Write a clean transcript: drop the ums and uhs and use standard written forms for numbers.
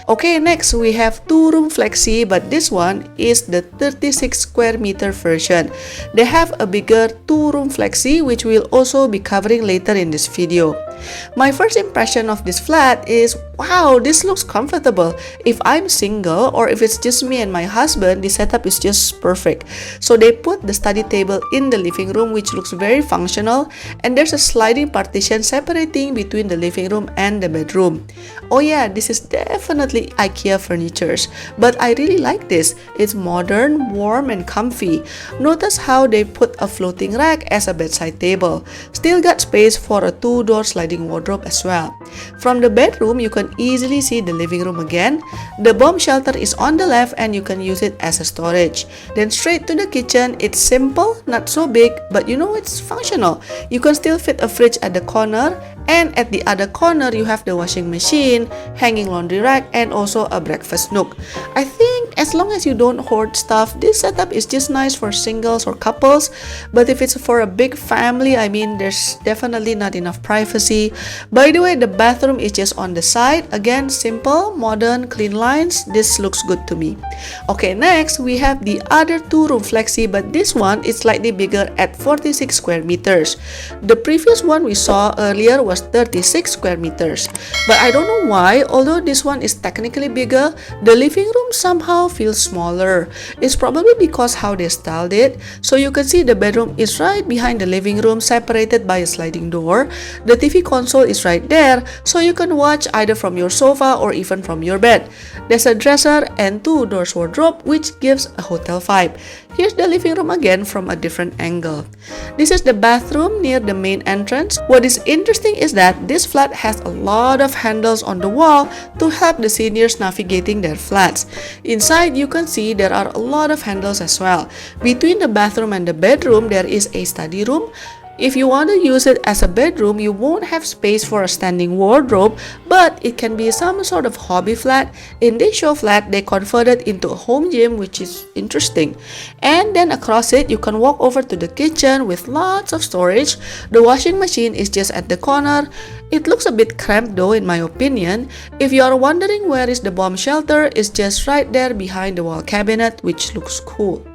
Okay, next we have two-room Flexi, but this one is the 36 square meter version. They have a bigger two-room Flexi, which we'll also be covering later in this video. My first impression of this flat is, wow, this looks comfortable. If I'm single or if it's just me and my husband, the setup is just perfect. So they put the study table in the living room, which looks very functional, and there's a sliding partition separating between the living room and the bedroom. Oh yeah, this is definitely IKEA furnitures, but I really like this. It's modern, warm, and comfy. Notice how they put a floating rack as a bedside table. Still got space for a two-door sliding wardrobe as well. From the bedroom, you can easily see the living room again. The bomb shelter is on the left and you can use it as a storage. Then straight to the kitchen. It's simple, not so big, but you know it's functional. You can still fit a fridge at the corner, and at the other corner you have the washing machine, hanging laundry rack, and also a breakfast nook. I think as long as you don't hoard stuff, this setup is just nice for singles or couples. But if it's for a big family, I mean, there's definitely not enough privacy. By the way, the bathroom is just on the side. Again, simple, modern, clean lines. This looks good to me. Okay, next we have the other two-room Flexi, but this one is slightly bigger at 46 square meters. The previous one we saw earlier was 36 square meters. But I don't know why, although this one is technically bigger, the living room somehow feels smaller. It's probably because how they styled it. So you can see the bedroom is right behind the living room, separated by a sliding door. The TV console is right there, so you can watch either from your sofa or even from your bed. There's a dresser and two-door wardrobe, which gives a hotel vibe. Here's the living room again from a different angle. This is the bathroom near the main entrance. What is interesting is that this flat has a lot of handles on the wall to help the seniors navigating their flats. Inside, you can see there are a lot of handles as well. Between the bathroom and the bedroom, there is a study room. If you want to use it as a bedroom, you won't have space for a standing wardrobe, but it can be some sort of hobby flat. In this show flat, they converted into a home gym, which is interesting. And then across it, you can walk over to the kitchen with lots of storage. The washing machine is just at the corner. It looks a bit cramped though, in my opinion. If you are wondering where is the bomb shelter, it's just right there behind the wall cabinet, which looks cool.